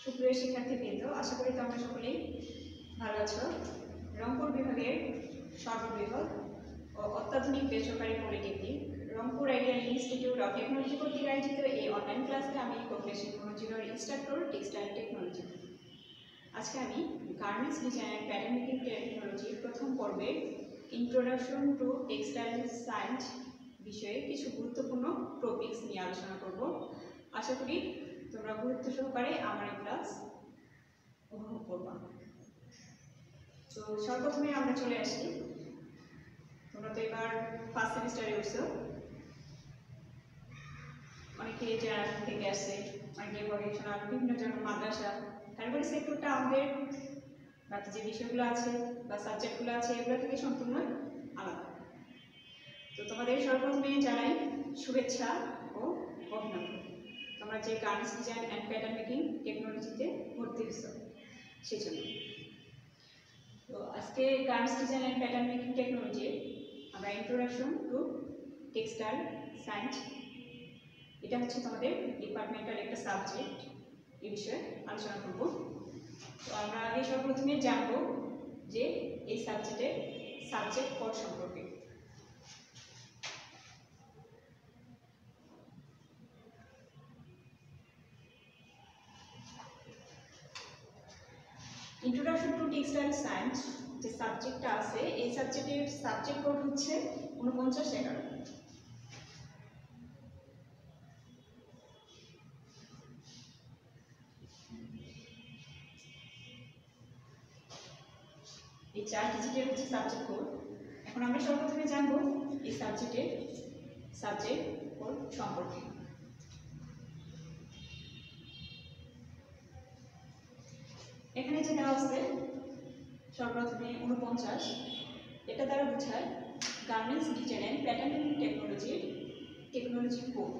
সুপ্রিয় শিক্ষার্থীবৃন্দ, আশা করি তোমরা সকলেই ভালো আছো। রংপুর বিভাগের সর্ববৃহৎ ও অত্যাধুনিক বেসরকারি polytechnic Rangpur ideal institute of technology কর্তৃক আয়োজিত এই অনলাইন ক্লাসে আমি প্রফেশন মনোজিবার ইনস্ট্রাক্টর টেক্সটাইল টেকনোলজি। আজকে আমি garments design and pattern making টেকনোলজির প্রথম পর্বে ইন্ট্রোডাকশন টু টেক্সটাইল সায়েন্স বিষয়ে কিছু গুরুত্বপূর্ণ টপিকস নিয়ে আলোচনা করব। আশা করি তোমরা গুরুত্ব সহকারে আমার এই ক্লাস উপভোগ করবা। তো সর্বপ্রথমে আমরা চলে আসি, তোমরা তো এবার ফার্স্ট সেমিস্টারে উঠছো, অনেকে যারা থেকে আসছে, অনেকে ভকেশনাল বিভিন্ন জন মাদ্রাসা কারিগরি সেক্টরটা আমাদের বাকি যে বিষয়গুলো আছে বা সাবজেক্টগুলো আছে এগুলো থেকে সম্পূর্ণ আলাদা। তো তোমাদের সর্বপ্রথমে জানাই শুভেচ্ছা ও অভিনন্দন। তোমরা যে garments design and pattern making টেকনোলজিতে ভর্তি হয়েছ সেজন্য। তো আজকে garments design and pattern making technology আমরা ইন্ট্রোডাকশন টু টেক্সটাইল সায়েন্স, এটা হচ্ছে তোমাদের ডিপার্টমেন্টাল একটা সাবজেক্ট, এই বিষয়ে আলোচনা করব। তো আমরা আগে সর্বপ্রথমে জানবো যে এই সাবজেক্টের সাবজেক্ট কোড সম্পর্কে। ইন্ট্রোডাকশন টু টেক্সটাইল সায়েন্স যে সাবজেক্টটা আছে, এই সাবজেক্টের সাবজেক্ট কোড হচ্ছে 4911। এই 4 ডিজিটের হচ্ছে সাবজেক্ট কোড। এখন আমরা সর্বপ্রথমে জানবো এই সাবজেক্টের সাবজেক্ট কোড সম্পর্কে। এখানে যে দেওয়া আছে সর্বপ্রথমে 49, এটা দ্বারা বোঝায় garments design and pattern making technology code.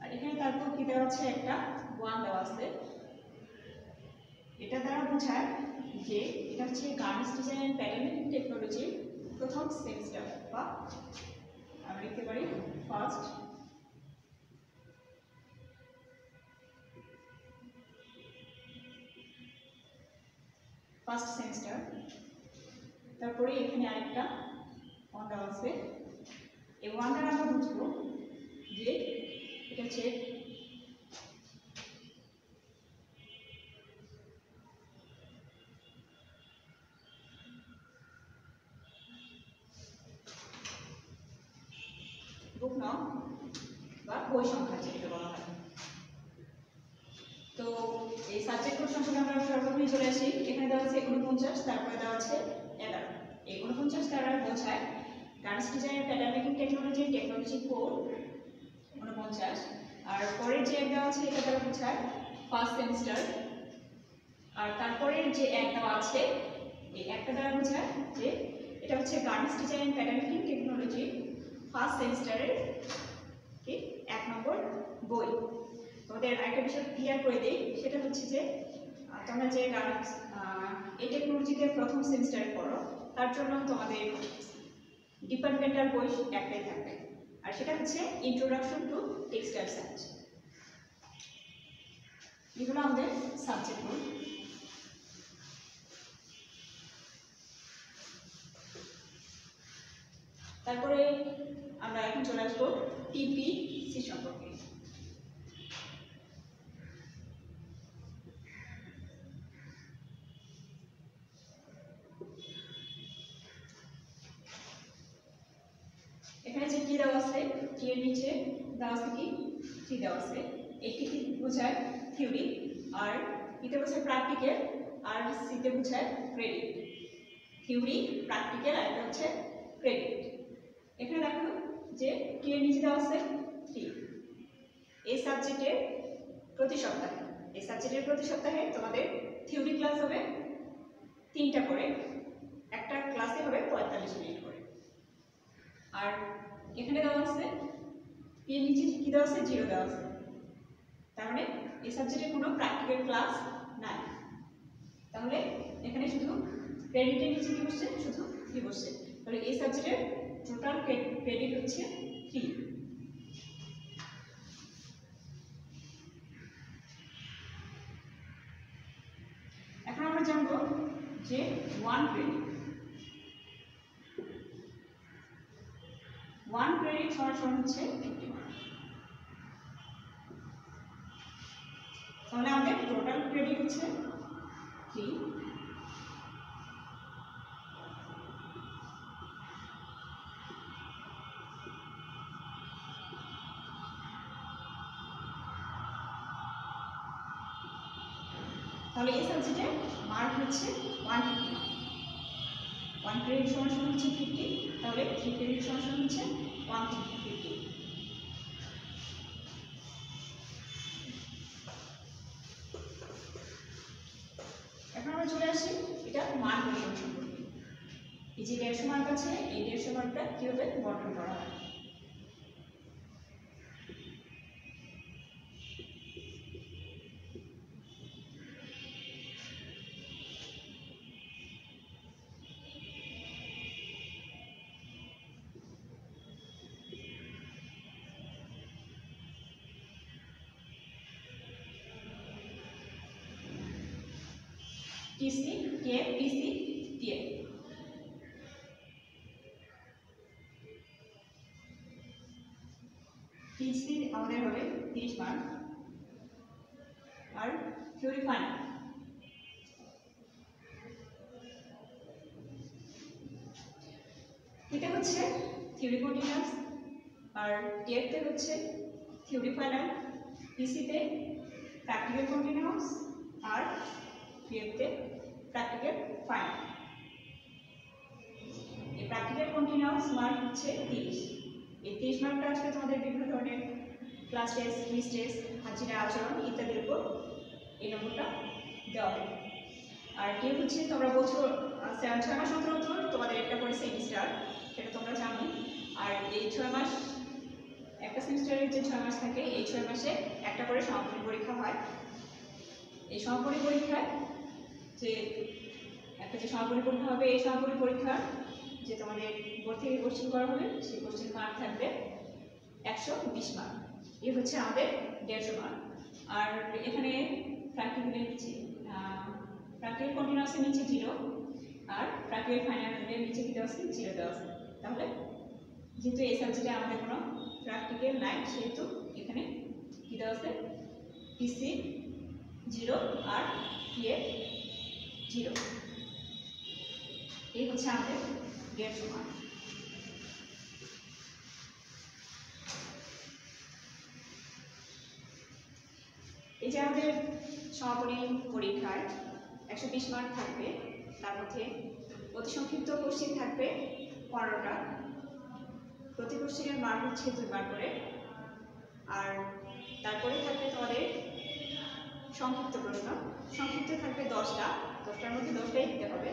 আর এখানে তারপর কি দেওয়া আছে, একটা 1 দেওয়া আছে, এটা দ্বারা বোঝায় যে এটা হচ্ছে garments design and pattern making টেকনোলজির প্রথম সেমিস্টার, বা আমরা লিখতে পারি ফার্স্ট সেমিস্টার। তারপরে এখানে আরেকটা 1 দেওয়া আছে। এই 1 দ্বারা আমরা বুঝবো যে এটা হচ্ছে বুক নাম বা বই সংখ্যা যেটা বলা হয়। তো এই সাবজেক্ট কোড সম্পর্কে আমরা সর্বপ্রথমে চলে আসি। এখানে দেওয়া আছে 49, তারপরে দেওয়া আছে 11। এই 49 দ্বারা বোঝায় garments design pattern making technology code 49। আর পরের যে এক দেওয়া আছে এটা দ্বারা বোঝায় ফার্স্ট সেমিস্টার। আর তারপরের যে এক দেওয়া আছে এই একটা দ্বারা বোঝায় যে এটা হচ্ছে garments design pattern making technology first সেমিস্টারের 1 নম্বর বই। তোমাদের একটা বিষয় ক্লিয়ার করে দিই, সেটা হচ্ছে যে তোমরা যে গার্মেন্টস এই টেকনোলজিতে প্রথম সেমিস্টারে পড়ো, তার জন্য তোমাদের ডিপার্টমেন্টাল বই একটাই থাকবে, আর সেটা হচ্ছে ইন্ট্রোডাকশন টু টেক্সটাইল সায়েন্স। এগুলো আমাদের সাবজেক্ট বই। তারপরে আমরা এখন চলে আসবো টিপিসি সম্পর্কে। এখানে যে কি দেওয়া আছে, টি এর নিচে দেওয়া আছে কি টি দেওয়া আছে। এই টি বোঝায় থিওরি, আর পিতে বোঝায় প্র্যাকটিক্যাল, আর সিতে বোঝায় ক্রেডিট। থিওরি, প্র্যাকটিক্যাল, আর এটা হচ্ছে ক্রেডিট। এখানে দেখো যে টি এর নিচে দেওয়া আছে টি। এই সাবজেক্টের প্রতি সপ্তাহে তোমাদের থিওরি ক্লাস হবে 3টা করে, একটা ক্লাসে হবে 45 মিনিট করে। আর এখানে দেওয়া আছে পি এর নিচে কি দেওয়া আছে, 0 দেওয়া আছে, তার মানে এই সাবজেক্টে কোনো প্র্যাকটিক্যাল ক্লাস নাই। তাহলে এখানে শুধু ক্রেডিটের নিচে কি বসছে, শুধু কি বসছে। তাহলে এই সাবজেক্টের টোটাল ক্রেডিট হচ্ছে 3। এখন আমরা জানবো যে 1 ক্রেডিট সমান হচ্ছে 50 মার্ক। তাহলে আমাদের টোটাল ক্রেডিট হচ্ছে 3। তাহলে এই সাবজেক্টে মার্ক হচ্ছে 150 মার্ক। 1 ক্রেডিট সমান হচ্ছে 50, তাহলে 3 ক্রেডিট সমান হচ্ছে 150। এখন আমরা চলে আসি এটা মান বন্টন সম্পর্কে। এই যে 150 মার্ক আছে, এই 150 মার্কটা কিভাবে বন্টন করা হয়। TC, TF, TC, TF. TC আমাদের হবে 30 মার্ক, আর থিওরি ফাইনাল এটা হচ্ছে থিওরি কন্টিনিউয়াস, আর টিএফতে হচ্ছে থিওরি ফাইনাল, টিসিতে প্র্যাকটিক্যাল কন্টিনিউয়াস, আর টিএফতে প্র্যাকটিক্যাল ফাইনাল। এই প্র্যাকটিক্যাল কন্টিনিউয়াস মার্ক হচ্ছে 30। এই 30 মার্কটা আসলে তোমাদের বিভিন্ন ধরনের ক্লাস টেস্ট, কুইজ টেস্ট, হাজিরা, আচরণ ইত্যাদির উপর এই নম্বরটা দেওয়া হবে। আর কেউ হচ্ছে তোমরা বলছো 6 মাস অন্তর তোমাদের একটা করে সেমিস্টার, সেটা তোমরা জানো। আর এই 6 মাস একটা সেমিস্টারের যে 6 মাস থাকে, এই 6 মাসে একটা করে সমাপনী পরীক্ষা হয়। এই সমাপনী পরীক্ষায় যে একটা যে সমাপনী পরীক্ষা হবে, এই সমাপনী পরীক্ষা যে তোমাদের বোর্ড থেকে কোশ্চেন করা হবে, সেই কোশ্চেন মার্ক থাকবে 120 মার্ক। এই হচ্ছে আমাদের 150 মার্ক। আর এখানে প্র্যাকটিক্যালের নিচে প্র্যাকটিক্যাল কন্টিনিউয়াসের নিচে 0, আর প্র্যাকটিক্যাল ফাইনালের নিচে কি দেওয়া আছে, 0 দেওয়া আছে। তাহলে যেহেতু এই সাবজেক্টে আমাদের কোনো প্র্যাকটিক্যাল নাই, সেহেতু এখানে কি দেওয়া আছে, টিসি 0 আর টিএফ 0। এই হচ্ছে আমাদের 150 মার্ক। এই যে আমাদের সমাপনী পরীক্ষার 120 মার্ক থাকবে, তার মধ্যে অতি সংক্ষিপ্ত কোশ্চেন থাকবে 15টা, প্রতি কোশ্চেনের মার্ক হচ্ছে 2 মার্ক করে। আর তারপরে থাকবে তোমাদের সংক্ষিপ্ত প্রশ্ন, সংক্ষিপ্ত থাকবে 10টার মধ্যে 10টাই দিতে হবে।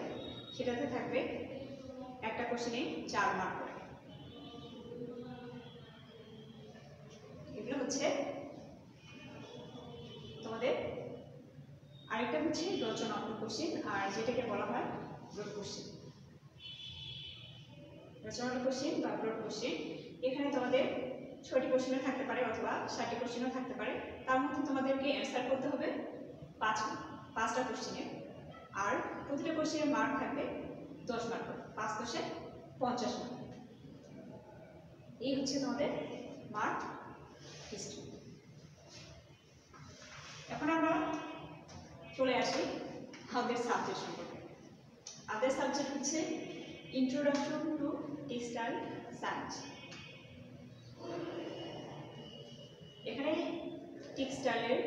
সেটাতে থাকবে একটা কোশ্চেনে 4 মার্ক করে। এগুলো হচ্ছে তোমাদের। আরেকটা হচ্ছে রচনাত্মক কোশ্চেন, আর যেটাকে বলা হয় ব্রড কোশ্চেন। রচনাত্মক কোশ্চেন বা ব্রড কোশ্চেন, এখানে তোমাদের 6টি কোশ্চেনও থাকতে পারে অথবা 7টি কোশ্চেনও থাকতে পারে। তার মধ্যে তোমাদেরকে অ্যান্সার করতে হবে 5টা কোশ্চেনে। আর প্রতিটা কোশ্চেনের মার্ক থাকবে 10 মার্ক করে, 5 10 50 মার্ক। এই হচ্ছে তোমাদের মার্ক হিস্ট্রি। এখন আমরা চলে আসি আমাদের সাবজেক্ট সম্পর্কে। আমাদের সাবজেক্ট হচ্ছে ইন্ট্রোডাকশন টু টেক্সটাইল সায়েন্স। এখানে টেক্সটাইলের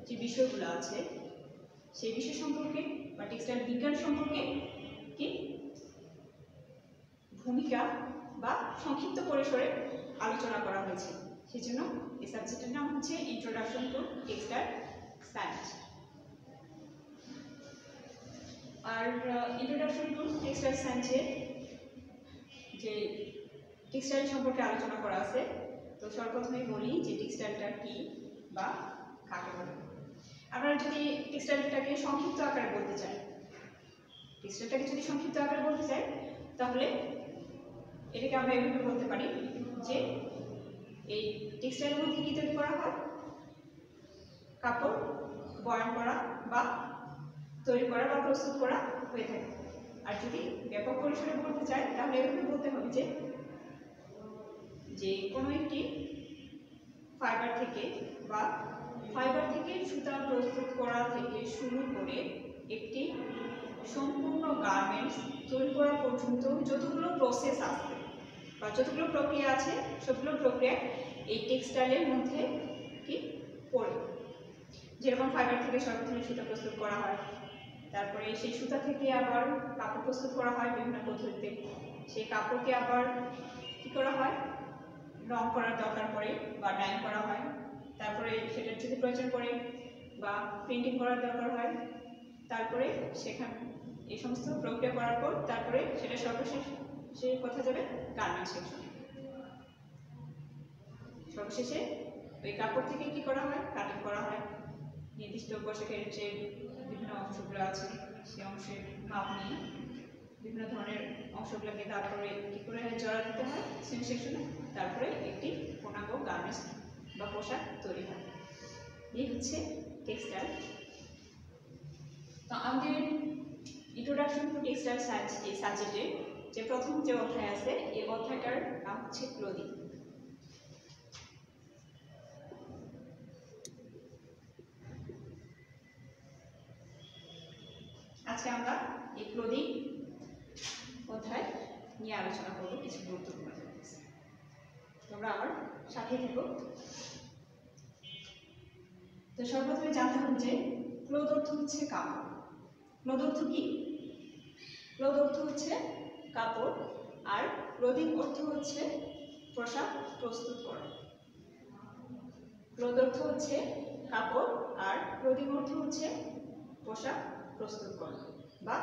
যে বিষয়গুলো আছে, সেই বিষয় সম্পর্কে বা টেক্সটাইল বিজ্ঞান সম্পর্কে কি ভূমিকা বা সংক্ষিপ্ত পরিসরে আলোচনা করা হয়েছে। সেজন্য এই সাবজেক্টের নাম হচ্ছে ইন্ট্রোডাকশন টু টেক্সটাইল সায়েন্স। আর ইন্ট্রোডাকশন টু টেক্সটাইল সায়েন্সে যে টেক্সটাইল সম্পর্কে আলোচনা করা আছে, তো সর্বপ্রথমে বলি যে টেক্সটাইলটা কি বা কাকে বলে। আমরা যদি টেক্সটাইলটাকে সংক্ষিপ্ত আকারে বলতে চাই, টেক্সটাইলটাকে যদি সংক্ষিপ্ত আকারে বলতে চাই তাহলে এটাকে আমরা এভাবে বলতে পারি যে এই টেক্সটাইলের মধ্যে কি তৈরি করা হয়, কাপড় বয়ন করা বা তৈরি করা বা প্রস্তুত করা হয়ে থাকে। আর যদি ব্যাপক পরিসরে বলতে চাই তাহলে এভাবে বলতে হবে যে কোনো একটি ফাইবার থেকে বা ফাইবার থেকে সুতা প্রস্তুত করা থেকে শুরু করে একটি সম্পূর্ণ গার্মেন্টস তৈরি করা পর্যন্ত যতগুলো প্রসেস আছে বা যতগুলো প্রক্রিয়া আছে সবগুলো প্রক্রিয়া এই টেক্সটাইলের মধ্যে কি পড়ে। যেরকম ফাইবার থেকে সর্বপ্রথমে সুতা প্রস্তুত করা হয়, তারপরে সেই সুতা থেকে আবার কাপড় প্রস্তুত করা হয় বিভিন্ন পদ্ধতিতে, সেই কাপড়কে আবার কি করা হয়, রং করার দরকার পড়ে বা ডাইং করা হয়, তারপরে সেটার যদি প্রয়োজন পড়ে বা প্রিন্টিং করার দরকার হয়, তারপরে সেখানে এই সমস্ত প্রক্রিয়া করার পর তারপরে সেটা সর্বশেষ সে কোথায় যাবে, গার্মেন্টস সেকশনে। সবশেষে ওই কাপড় থেকে কি করা হয়, কাটিং করা হয়, নির্দিষ্ট পোশাকের যে বিভিন্ন অংশগুলো আছে সেই অংশের মাপ নিয়ে বিভিন্ন ধরনের অংশগুলোকে তারপরে কি করে জড়া দিতে হয় সেম সেকশনে, তারপরে একটি পূর্ণাঙ্গ গার্মেন্টস বা পোশাক তৈরি হয়। এই হচ্ছে টেক্সটাইল। তো আমাদের ইন্ট্রোডাকশন টু টেক্সটাইল সায়েন্স এই সাবজেক্টে যে প্রথম যে অধ্যায় আছে এই অধ্যায়টার নাম হচ্ছে ক্লোদিং। আজকে আমরা এই ক্লোদিং অধ্যায় নিয়ে আলোচনা করব কিছু গুরুত্বপূর্ণ জিনিস। তোমরা আমার সাথে থেকো। তো সর্বপ্রথমে জানতে হবে যে ক্লোথ অর্থ হচ্ছে কাপড়। ক্লোথ অর্থ কি? ক্লোথ অর্থ হচ্ছে কাপড়, আর ক্লোদিং অর্থ হচ্ছে পোশাক প্রস্তুত করা। ক্লোথ অর্থ হচ্ছে কাপড় আর ক্লোদিং অর্থ হচ্ছে পোশাক প্রস্তুত করা বা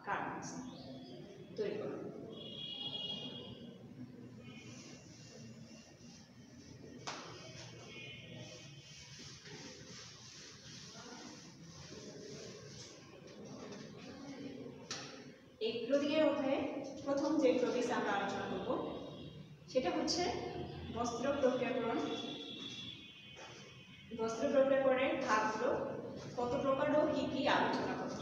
গার্মেন্টস তৈরি করা। এই ক্লোদিং এর অধ্যায়ে প্রথম যে টপিক আমরা আলোচনা করব সেটা হচ্ছে বস্ত্র প্রক্রিয়াকরণ। বস্ত্র প্রক্রিয়াকরণের ধাপগুলো কত প্রকার ও কি কি আলোচনা করব।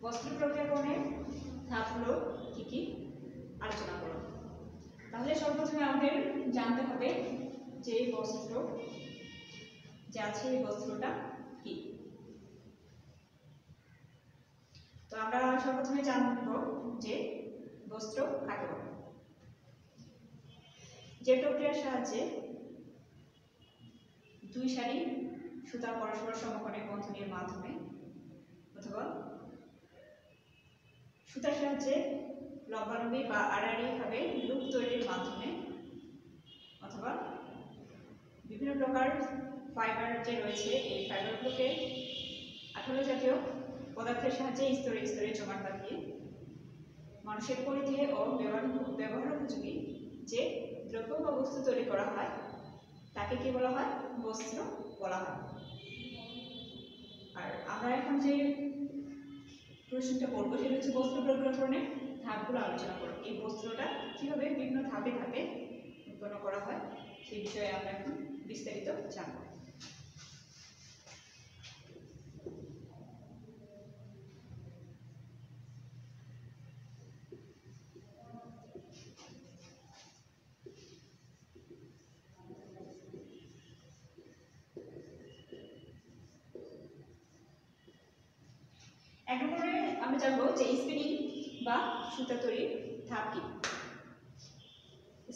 বস্ত্র প্রক্রিয়াকরণের ধাপগুলো কি কি আলোচনা করব। তাহলে সর্বপ্রথমে আমাদের জানতে হবে যে বস্ত্র যে আছে এই বস্ত্রটা কি। তো আমরা সর্বপ্রথমে জানব যে বস্ত্র কাকে বলে। যে প্রক্রিয়ার সাহায্যে দুই সারি সুতা পরস্পর সমকোণে বন্ধনীর মাধ্যমে অথবা সুতার সাহায্যে লম্বালম্বি বা আড়াআড়ি ভাবে লুপ তৈরির মাধ্যমে অথবা বিভিন্ন প্রকার ফাইবার যে রয়েছে এই ফাইবারগুলোকে আঠালো জাতীয় পদার্থের সাহায্যে স্তরে স্তরে জমাট বাঁধিয়ে মানুষের পরিধেয় ও ব্যবহার উপযোগী যে দ্রব্য বা বস্তু তৈরি করা হয় তাকে কি বলা হয়, বস্ত্র বলা হয়। আর আমরা এখন যে প্রশ্নটা করবো সেটা হচ্ছে বস্ত্র প্রক্রিয়াকরণের ধাপগুলো আলোচনা করব। এই বস্ত্রটা কিভাবে বিভিন্ন ধাপে ধাপে উৎপন্ন করা হয় সেই বিষয়ে আমরা এখন বিস্তারিত জানব। এক নম্বরে আমরা জানবো যে স্পিনিং বা সুতা তৈরির ধাপ কি।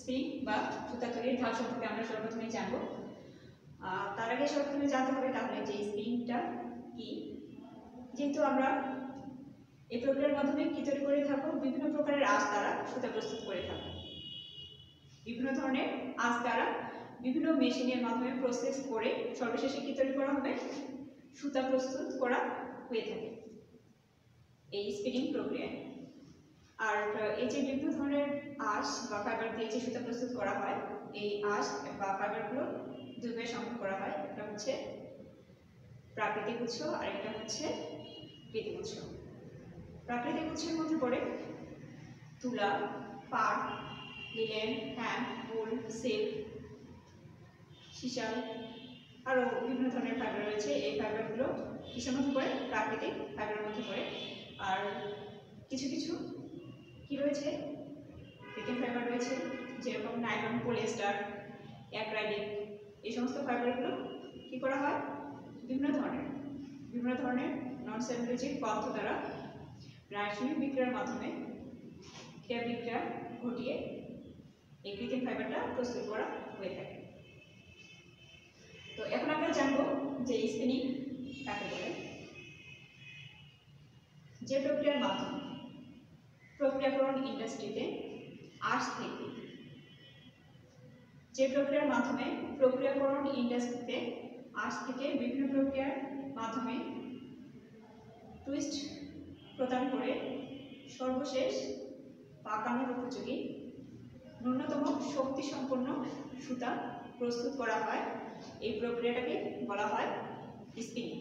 স্পিনিং বা সুতা তৈরির ধাপ সম্পর্কে আমরা সর্বপ্রথমে জানবো। তার আগে সর্বপ্রথমে জানতে হবে তাহলে যে স্পিনিংটা কি যেহেতু আমরা এই প্রক্রিয়ার মাধ্যমে কি তৈরি করে থাকবো, বিভিন্ন প্রকারের আঁশ দ্বারা সুতা প্রস্তুত করে থাকবো। বিভিন্ন ধরনের আঁশ দ্বারা বিভিন্ন মেশিনের মাধ্যমে প্রসেস করে সর্বশেষে কি তৈরি করা হবে, সুতা প্রস্তুত করা হয়ে থাকে এই স্পিনিং প্রক্রিয়ায়। আর এই যে বিভিন্ন ধরনের আঁশ বা ফাইবার দিয়ে যে সুতা প্রস্তুত করা হয়, এই আঁশ বা ফাইবারগুলো দুই ভাগে সংগ্রহ করা হয়। একটা হচ্ছে প্রাকৃতিক উৎস আর একটা হচ্ছে কৃত্রিম উৎস। প্রাকৃতিক উৎসের মধ্যে পড়ে তুলা, পাট, লিনেন, হ্যাম, উল, সিল্ক, সিসাল, আরও বিভিন্ন ধরনের ফাইবার রয়েছে। এই ফাইবারগুলো কিসের মধ্যে পড়ে, প্রাকৃতিক ফাইবারের মধ্যে পড়ে। আর কিছু কিছু কি রয়েছে, কৃত্রিম ফাইবার রয়েছে, যেরকম নাইলন, পলিয়েস্টার, অ্যাক্রাইলিক, এই সমস্ত ফাইবারগুলো কি করা হয়, বিভিন্ন ধরনের নন সেলুলোজিক পদার্থ দ্বারা রাসায়নিক বিক্রিয়ার মাধ্যমে ক্রিয়া বিক্রিয়া ঘটিয়ে এই কৃত্রিম ফাইবারটা প্রস্তুত করা হয়ে থাকে। তো এখন আমরা জানবো যে স্পিনিং কাকে বলে। যে প্রক্রিয়ার মাধ্যমে প্রক্রিয়াকরণ ইন্ডাস্ট্রিতে আঁশ থেকে বিভিন্ন প্রক্রিয়ার মাধ্যমে টুইস্ট প্রদান করে সর্বশেষ পাকানোর উপযোগী ন্যূনতম শক্তি সম্পন্ন সুতা প্রস্তুত করা হয়, এই প্রক্রিয়াটাকে বলা হয় স্পিনিং।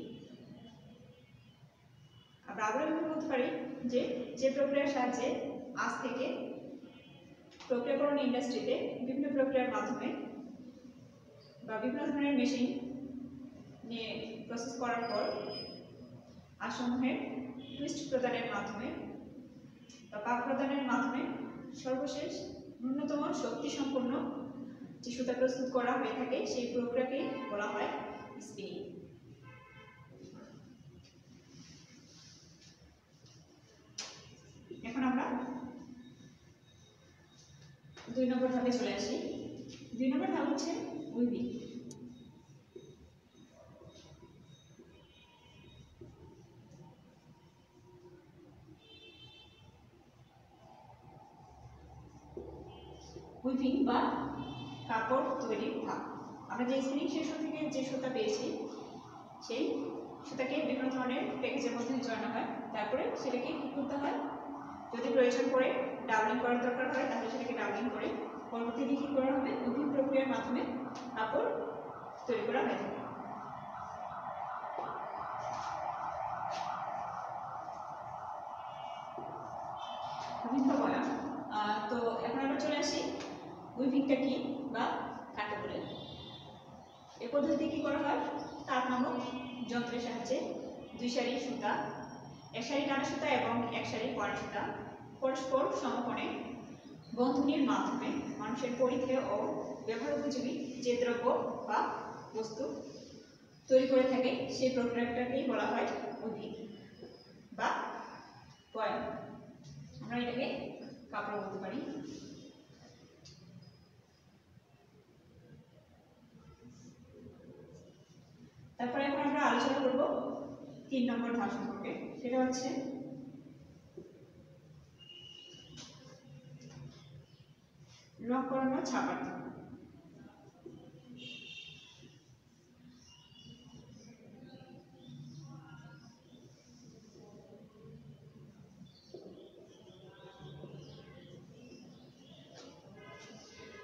আমরা আবার বলতে পারি যে যে প্রক্রিয়ার সাহায্যে আঁশ থেকে প্রক্রিয়াকরণ ইন্ডাস্ট্রিতে বিভিন্ন প্রক্রিয়ার মাধ্যমে বা বিভিন্ন ধরনের মেশিন নিয়ে প্রসেস করার পর আঁশসমূহের টুইস্ট প্রদানের মাধ্যমে বা পাক প্রদানের মাধ্যমে সর্বশেষ ন্যূনতম শক্তি সম্পন্ন যে সুতা প্রস্তুত করা হয়ে থাকে, সেই প্রক্রিয়াকে বলা হয় স্পিনিং। এখন আমরা 2 নম্বর ধাপে চলে আসি। 2 নম্বর ধাপ হচ্ছে উইভিং। উইভিং বা কাপড় তৈরির ধাপ। আমরা যে স্পিনিং সেকশন থেকে যে সুতা পেয়েছি, সেই সুতাকে বিভিন্ন ধরনের প্যাকেজের মধ্যে জড়ানো হয়, তারপরে সেটাকে কী করতে হয়, যদি প্রয়োজন পড়ে ডাবলিং করার দরকার হয় তাহলে সেটাকে ডাবলিং করে পরবর্তীতে কী করা হবে, উইভিং প্রক্রিয়ার মাধ্যমে কাপড় তৈরি করা হয়ে থাকে। তো এখন আমরা চলে আসি উইভিংটা কি বা কাকে বলে। এই পদ্ধতিতে কি করা হয়, তাপ নামক যন্ত্রের সাহায্যে 2 সারি সুতা, 1 সারি টানা সুতা এবং 1 সারি কড়া সুতা পরস্পর সমকোণে বন্ধনীর মাধ্যমে মানুষের পরিধেয় ও ব্যবহার উপযোগী যে দ্রব্য বা বস্তু তৈরি করে থাকে, সেই প্রক্রিয়াটাকেই বলা হয় উইভিং বা বয়ন। আমরা এটাকে কাপড় বলতে পারি। তারপরে এখন আমরা আলোচনা করব 3 নম্বর ধাপ সম্পর্কে। সেটা হচ্ছে রং করানো ছাপার ধাপ।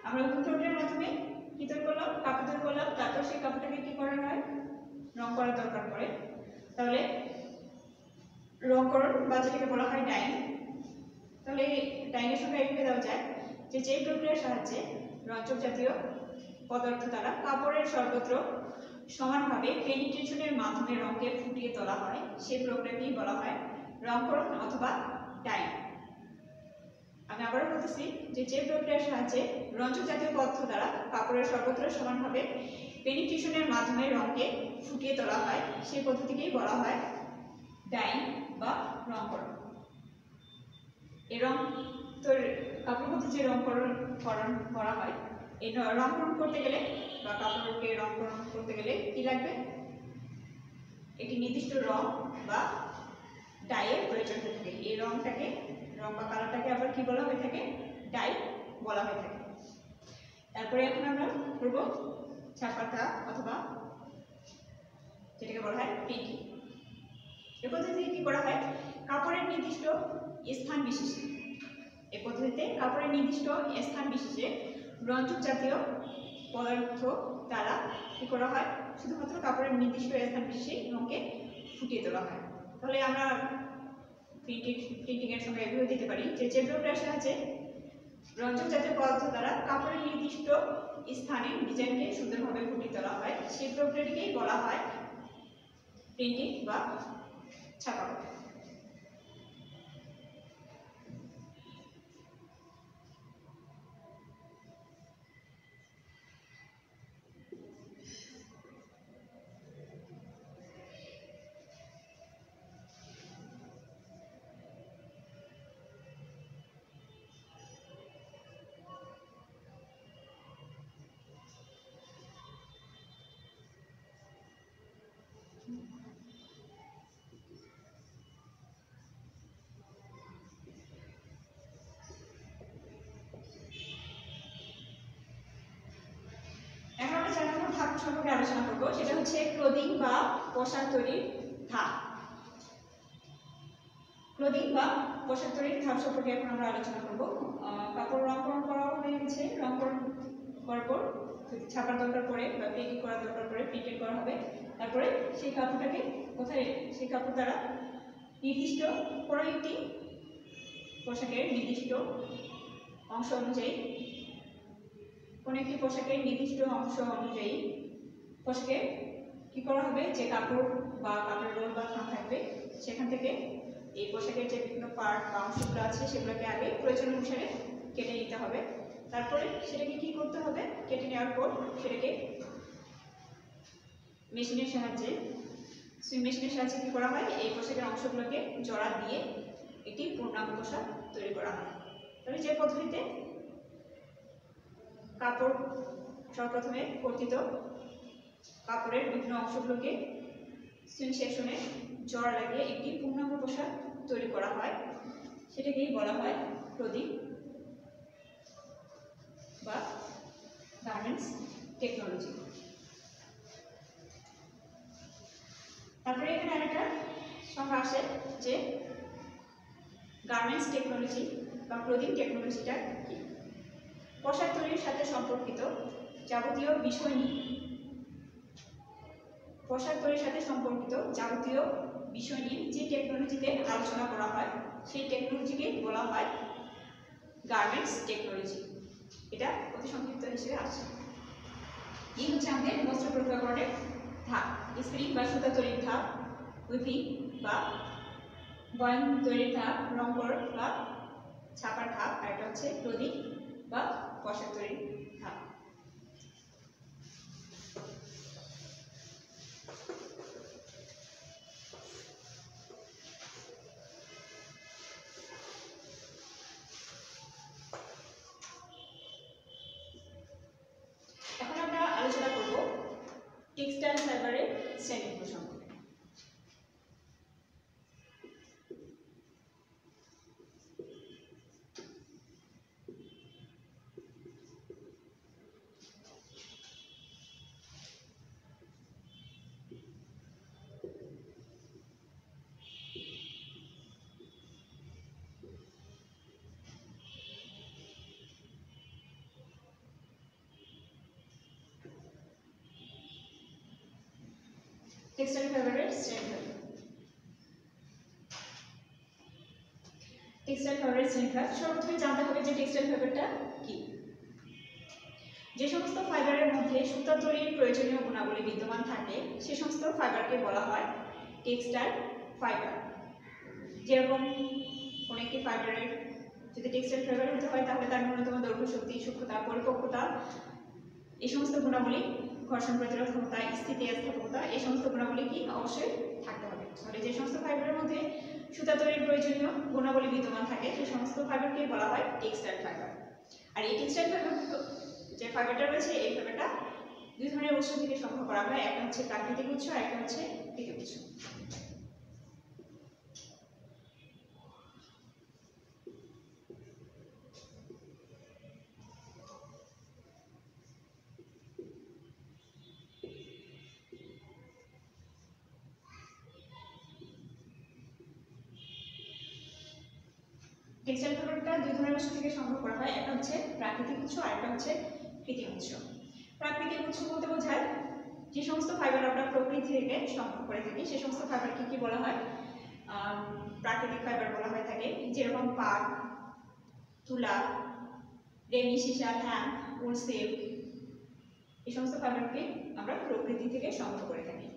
আমরা প্রক্রিয়ার মাধ্যমে কি তৈরি করলাম, কাপড় তৈরি করলাম, তারপর সেই কাপড়টাকে কি করা হয়, রং করার দরকার পড়ে। তাহলে রংকরণ বা যেটাকে বলা হয় ডাইং। তাহলে ডাইংয়ের সঙ্গে এইভাবে দেওয়া যায় যে যে প্রক্রিয়ার সাহায্যে রঞ্জক জাতীয় পদার্থ দ্বারা কাপড়ের সর্বত্র সমানভাবে পেনিট্রেশনের মাধ্যমে রঙকে ফুটিয়ে তোলা হয়, সেই প্রক্রিয়াকেই বলা হয় রংকরণ অথবা ডাইং। আমি আবারও বলতেছি যে যে প্রক্রিয়ার সাহায্যে রঞ্জক জাতীয় পদার্থ দ্বারা কাপড়ের সর্বত্র সমানভাবে পেনিট্রেশনের মাধ্যমে রঙকে ফুটিয়ে তোলা হয়, সেই পদ্ধতিকেই বলা হয় ডাইং বা রংকরণ। এই রং কাপড়ের মধ্যে যে রংকরণ করা হয়, এই রংকরণ করতে গেলে বা কাপড়কে রংকরণ করতে গেলে কি লাগবে, একটি নির্দিষ্ট রং বা ডাইয়ের প্রয়োজন হয়ে থাকে। এই রং বা কালারটাকে আবার কি বলা হয়ে থাকে? ডাই বলা হয়ে থাকে। তারপরে এখন আমরা করব ছাপার ধাপ অথবা যেটাকে বলা হয় প্রিন্টিং। এই পদ্ধতিতে কি করা হয়? কাপড়ের নির্দিষ্ট স্থান বিশেষে রঞ্জক জাতীয় পদার্থ দ্বারা কি করা হয়? শুধুমাত্র কাপড়ের নির্দিষ্ট স্থান বিশেষে রঙকে ফুটিয়ে তোলা হয়। তাহলে আমরা প্রিন্টিং এর সঙ্গে এগুলো দিতে পারি যে যে প্রক্রিয়ার সাহায্যে রঞ্জক জাতীয় পদার্থ দ্বারা কাপড়ের নির্দিষ্ট স্থানে ডিজাইনকে সুন্দরভাবে ফুটিয়ে তোলা হয়, সেই প্রক্রিয়াটিকেই বলা হয় প্রিন্টিং বা ছাপা। এখন আমরা 4 নম্বর ধাপ সম্পর্কে আলোচনা করব, সেটা হচ্ছে ক্লোদিং বা পোশাক তৈরির ধাপ। সম্পর্কে এখন আমরা আলোচনা করব। কাপড় রংকরণ করা হয়ে গেছে, রংকরণ করার পর ছাপার দরকার পড়ে বা প্রিন্টিং করার দরকার পড়ে, প্রিন্টেড করা হবে। তারপরে সেই কাপড়টাকে সেই কাপড় দ্বারা নির্দিষ্ট কোনো একটি পোশাকের নির্দিষ্ট অংশ অনুযায়ী পোশাকে কি করা হবে? যে কাপড় বা কাপড়ের রোল বা থান থাকবে, সেখান থেকে এই পোশাকের যে বিভিন্ন পার্ট বা অংশগুলো আছে সেগুলোকে আগে প্রয়োজন অনুসারে কেটে নিতে হবে। তারপরে সেটাকে কি করতে হবে? কেটে নেওয়ার পর সেটাকে মেশিনের সাহায্যে কি করা হয়? এই পোশাকের অংশগুলোকে জোড়া দিয়ে একটি পূর্ণাঙ্গ পোশাক তৈরি করা হয়। তাহলে যে পদ্ধতিতে কাপড় সর্বপ্রথমে কর্তিত কাপড়ের বিভিন্ন অংশগুলোকে সুইং সেকশনে জোড়া লাগিয়ে একটি পূর্ণাঙ্গ পোশাক তৈরি করা হয়, সেটাকেই বলা হয় ক্লোদিং বা গার্মেন্টস টেকনোলজি। তারপরে এখানে আরেকটা সংজ্ঞা আসে যে গার্মেন্টস টেকনোলজি বা ক্লোদিং টেকনোলজিটা কি? পোশাক তৈরির সাথে সম্পর্কিত যাবতীয় বিষয় নিয়ে যে টেকনোলজিতে আলোচনা করা হয় সেই টেকনোলজিকে বলা হয় গার্মেন্টস টেকনোলজি। এটা অতি সংক্ষিপ্ত হিসেবে আসছে। এই হচ্ছে আমাদের বস্ত্র প্রক্রিয়াকরণের ধাপ: স্পিনিং বা সুতা তৈরির ধাপ, উইভিং বা বয়ন তৈরির ধাপ, রংকরণ বা ছাপার ধাপ, আর এটা হচ্ছে ক্লোদিং বা পোশাক তৈরির ধাপ। এখন আমরা আলোচনা করব টেক্সটাইল ফাইবারের শ্রেণীগুলো সম্পর্কে। টেক্সটাইল ফাইবারের শ্রেণীভাগ। সর্বপ্রথমে জানতে হবে যে টেক্সটাইল ফাইবারটা কি। যে সমস্ত ফাইবারের মধ্যে সুতা তৈরির প্রয়োজনীয় গুণাবলী বিদ্যমান থাকে সে সমস্ত ফাইবারকে বলা হয় টেক্সটাইল ফাইবার। যেরকম কোন একটি ফাইবারের যদি টেক্সটাইল ফাইবার হতে হয় তাহলে তার ন্যূনতম দৈর্ঘ্য, শক্তি, সূক্ষ্মতা, পরিপক্কতা, এই সমস্ত গুণাবলী, ঘর্ষণ প্রতিরোধ ক্ষমতা, স্থিতিস্থাপকতা, এই সমস্ত গুণাবলী কি অবশ্যই থাকতে হবে। তাহলে যে সমস্ত ফাইবারের মধ্যে সুতা তৈরির প্রয়োজনীয় গুণাবলী বিদ্যমান থাকে সেই সমস্ত ফাইবারকে বলা হয় টেক্সটাইল ফাইবার। আর এই টেক্সটাইল ফাইবার যে ফাইবারটা রয়েছে এই ফাইবারটা দুই ধরনের উৎস থেকে সংগ্রহ করা হয়, একটা হচ্ছে প্রাকৃতিক উৎস আর একটা হচ্ছে কৃত্রিম উৎস। টেক্সটাইল ফাইবারটা দুই ধরনের উৎস থেকে সংগ্রহ করা হয়, একটা হচ্ছে প্রাকৃতিক উৎস আর একটা হচ্ছে কৃত্রিম উৎস। প্রাকৃতিক উৎস বলতে বোঝায় যে সমস্ত ফাইবার আমরা প্রকৃতি থেকে সংগ্রহ করে থাকি সে সমস্ত ফাইবারকে কি বলা হয়, প্রাকৃতিক ফাইবার বলা হয়ে থাকে। যেরকম পাট, তুলা, রেমি, সীসা, হ্যাম, উল, সিল্ক, এই সমস্ত ফাইবারকে আমরা প্রকৃতি থেকে সংগ্রহ করে থাকি।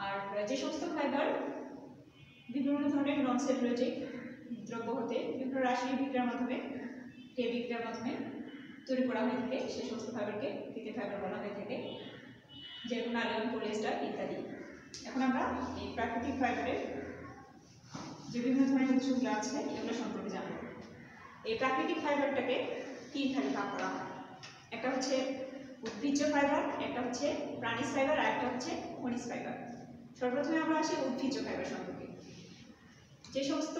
আর যে সমস্ত ফাইবার বিভিন্ন ধরনের নন সেলুলোজিক দ্রব্য হতে বিভিন্ন রাসায়নিক বিক্রিয়ার মাধ্যমে বিক্রিয়ার মাধ্যমে তৈরি করা হয়ে থাকে সে সমস্ত ফাইবারকে কৃত্রিম ফাইবার বলা হয়ে থাকে, যেমন নাইলন, পলিয়েস্টার ইত্যাদি। এখন আমরা এই প্রাকৃতিক ফাইবারের যে বিভিন্ন ধরনের উৎসগুলো আছে এগুলো সম্পর্কে জানব। এই প্রাকৃতিক ফাইবারটাকে তিন ভাগে ভাগ করা হয়, একটা হচ্ছে উদ্ভিজ্জ ফাইবার, একটা হচ্ছে প্রাণীজ ফাইবার আর একটা হচ্ছে খনিজ ফাইবার। সর্বপ্রথমে আমরা আসি উদ্ভিজ্জ ফাইবার সম্পর্কে। যে সমস্ত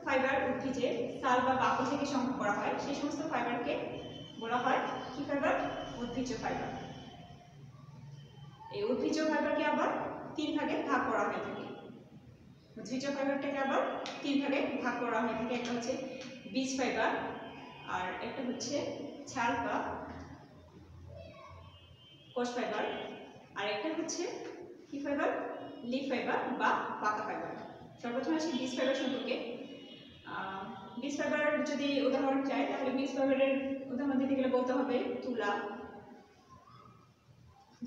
ফাইবার উদ্ভিজের সাল বা বাকল থেকে সংগ্রহ করা হয় সেই সমস্ত ফাইবারকে বলা হয় কি ফাইবার, উদ্ভিজ্জ ফাইবার। এই উদ্ভিজ্জ ফাইবারকে আবার তিন ভাগে ভাগ করা হয়ে থাকে। উদ্ভিজ্জ ফাইবারটাকে আবার তিন ভাগে ভাগ করা হয়ে থাকে, একটা হচ্ছে বীজ ফাইবার আর একটা হচ্ছে ছাল বা কোষ ফাইবার আর একটা হচ্ছে কি ফাইবার, লিফ ফাইবার বা পাতা ফাইবার। সর্বপ্রথমে আসি বীজ ফাইবার সম্পর্কে। বীজ ফাইবার যদি উদাহরণ চাই তাহলে বীজ ফাইবারের উদাহরণ দিতে গেলে বলতে হবে তুলা,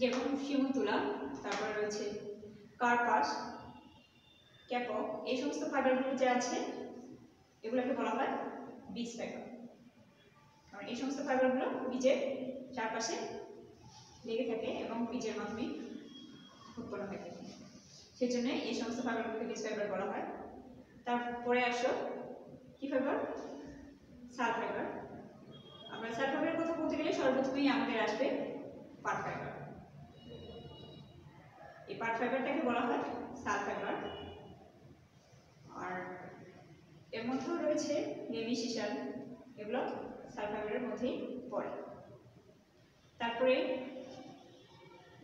যেমন শিমু তুলা, তারপর রয়েছে কার্পাস, ক্যাপক, এই সমস্ত ফাইবারগুলো যে আছে এগুলোকে বলা হয় বীজ ফাইবার। কারণ এই সমস্ত ফাইবারগুলো বীজের চারপাশে লেগে থাকে এবং বীজের মাধ্যমে উৎপন্ন হয়ে থাকে, সেজন্য এই সমস্ত ফাইবারগুলোকে বীজ ফাইবার বলা হয়। তারপরে আসো কি ফাইবার, সাল ফাইবার। আমরা সাল ফাইবারের কথা বলতে গেলে সর্বপ্রথমেই আমাদের আসবে পাট ফাইবার। এই পাট ফাইবারটাকে বলা হয় সাল ফাইবার। আর এর মধ্যেও রয়েছে রেমি, সীসাল, এগুলো সাল ফাইবারের মধ্যেই পড়ে। তারপরে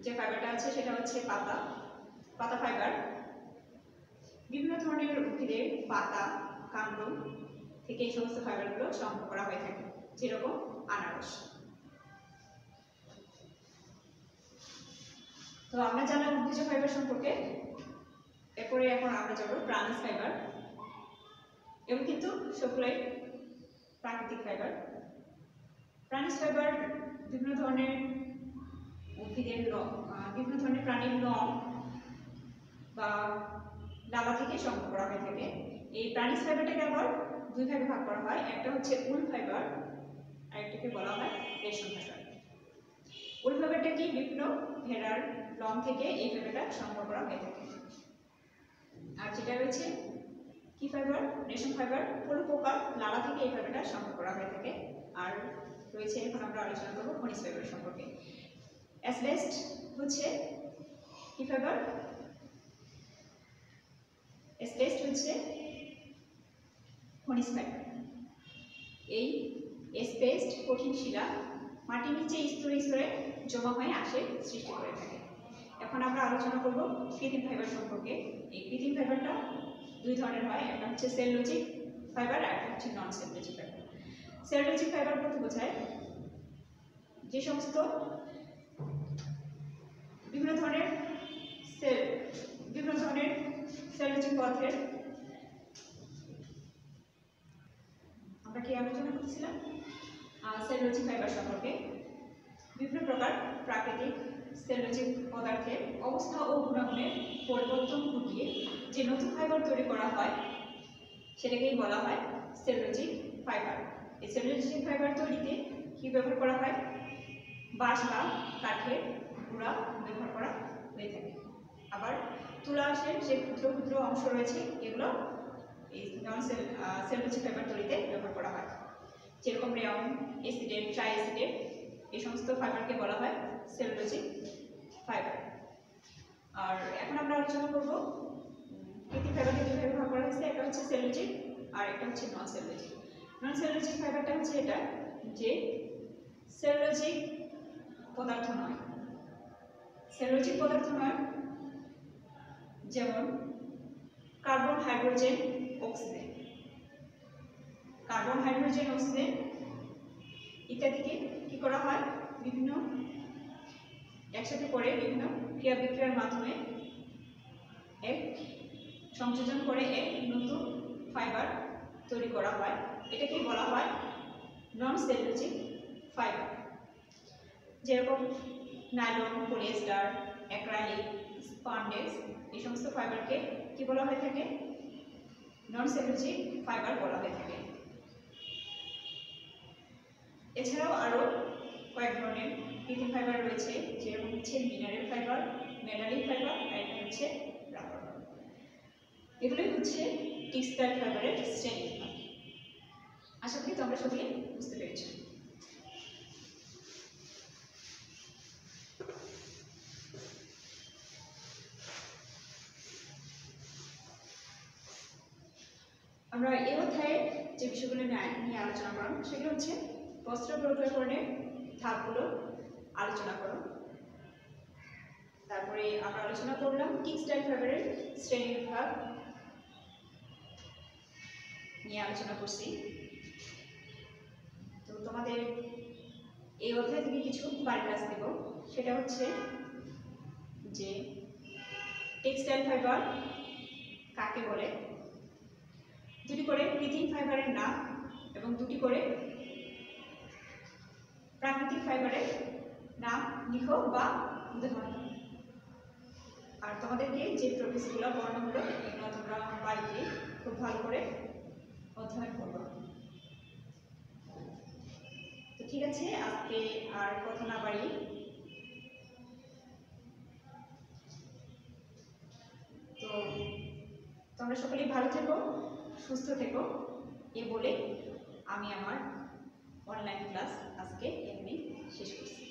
যে ফাইবারটা আছে সেটা হচ্ছে পাতা ফাইবার। বিভিন্ন ধরনের উদ্ভিদের পাতা, কাণ্ড থেকে এই সমস্ত ফাইবারগুলো সংগ্রহ করা হয়ে থাকে, যেরকম আনারস। তো আমরা জানলাম উদ্ভিজ্জ ফাইবার সম্পর্কে। এরপরে এখন আমরা যাব প্রাণীজ ফাইবার। এগুলো কিন্তু সবগুলোই প্রাকৃতিক ফাইবার। প্রাণীজ ফাইবার বিভিন্ন ধরনের উদ্ভিদের বিভিন্ন ধরনের প্রাণীর লোম বা ডালা থেকে সংগ্রহ করা হয়ে থাকে। এই প্রাণীজ ফাইবারটাকে আবার দুই ভাগে ভাগ করা হয়, একটা হচ্ছে উল ফাইবার আর একটাকে বলা হয় রেশম ফাইবার। উল ফাইবারটা কি, বিভিন্ন ভেড়ার লোম থেকে এই ফাইবারটা সংগ্রহ করা হয়ে থাকে। আর যেটা রয়েছে কি ফাইবার, রেশম ফাইবার, পলু পোকার লালা থেকে এই ফাইবারটা সংগ্রহ করা হয়ে থাকে। আর রয়েছে এখন আমরা আলোচনা করব খনিজ ফাইবার সম্পর্কে। অ্যাসবেস্ট হচ্ছে কি ফাইবার, অ্যাসবেস্ট হচ্ছে খনিজ ফাইবার। এই অ্যাসবেস্ট কঠিন শিলা মাটির নিচে স্তরে স্তরে জমা হয়ে আসে, সৃষ্টি করে থাকে। এখন আমরা আলোচনা করব কৃত্রিম ফাইবার সম্পর্কে। এই কৃত্রিম ফাইবারটা দুই ধরনের হয়, একটা হচ্ছে সেলুলোজিক ফাইবার আর একটা হচ্ছে নন সেলুলোজিক ফাইবার। সেলুলোজিক ফাইবার বলতে বোঝায় যে সমস্ত বিভিন্ন ধরনের সেলুলোজিক পদার্থের, আমরা কি আলোচনা করছিলাম সেলুলোজিক ফাইবার সম্পর্কে। বিভিন্ন প্রকার প্রাকৃতিক সেলুলোজিক পদার্থের অবস্থা ও গুণাগুণের পরিবর্তন ঘটিয়ে যে নতুন ফাইবার তৈরি করা হয় সেটাকেই বলা হয় সেলুলোজিক ফাইবার। এই সেলুলোজিক ফাইবার তৈরিতে কি ব্যবহার করা হয়, বাঁশ বা কাঠের গুঁড়া ব্যবহার করা হয়ে থাকে। আবার তুলাসের যে ক্ষুদ্র ক্ষুদ্র অংশ রয়েছে এগুলো এই নন সেলুলোজিক ফাইবার তৈরিতে ব্যবহার করা হয়, যেরকম রেয়ন, এসিডেট, ট্রাই এসিডেট, এই সমস্ত ফাইবারকে বলা হয় সেলুলোজিক ফাইবার। আর এখন আমরা আলোচনা করব কৃত্রিম ফাইবারকে দুইভাবে ভাগ করা হয়েছে, একটা হচ্ছে সেলুলোজিক আর একটা হচ্ছে নন সেলুলোজিক। নন সেলুলোজিক ফাইবারটা হচ্ছে এটা যে সেলুলোজিক পদার্থ নয়। সেলুলোজিক পদার্থ নয়, যেমন carbon, hydrogen, oxygen. Carbon, hydrogen, oxygen ইত্যাদিকে কি করা হয়, বিভিন্ন একসাথে করে বিভিন্ন ক্রিয়া বিক্রিয়ার মাধ্যমে এক সংযোজন করে এক নতুন ফাইবার তৈরি করা হয়। এটাকে বলা হয় নন সেলুলোজিক ফাইবার। যেরকম নাইলন, পলিয়েস্টার, অ্যাক্রাইলিক, স্পান্ডেক্স, এই সমস্ত ফাইবারকে কি বলা হয়ে থাকে, নন সেলুলোজিক ফাইবার বলা হয়ে থাকে। এছাড়াও আরও কয়েক ধরনের কৃত্রিম ফাইবার রয়েছে, যেরকম হচ্ছে মিনারেল ফাইবার, মেটালিক ফাইবার, আর এটা হচ্ছে রাবার। এগুলোই হচ্ছে টেক্সটাইল ফাইবারের শ্রেণী। আশা করি তোমরা সবাই বুঝতে পেরেছো। আমরা এই অধ্যায়ে যে বিষয়গুলো নিয়ে আলোচনা করব সেগুলো হচ্ছে বস্ত্র প্রক্রিয়াকরণের ধাপগুলো আলোচনা করো। তারপরে আমরা আলোচনা করলাম টেক্সটাইল ফাইবারের শ্রেণীবিভাগ নিয়ে আলোচনা করছি। তো তোমাদের এই অধ্যায় থেকে কিছু বাড়ির কাজ দেব, সেটা হচ্ছে যে টেক্সটাইল ফাইবার কাকে বলে, দুটি করে কৃত্রিম ফাইবারের নাম এবং দুটি করে প্রাকৃতিক ফাইবারের নাম লিখো বা উদাহরণ। আর তোমাদেরকে যে টপিকসগুলো বর্ণগুলো এগুলো তোমরা বাড়িতে খুব ভালো করে অধ্যয়ন করবো। তো ঠিক আছে, আজকে আর কথা না বাড়ি তো তোমরা সকলেই ভালো থেকো, সুস্থ থেকো, এ বলে আমি আমার অনলাইন ক্লাস আজকে এখানেই শেষ করছি।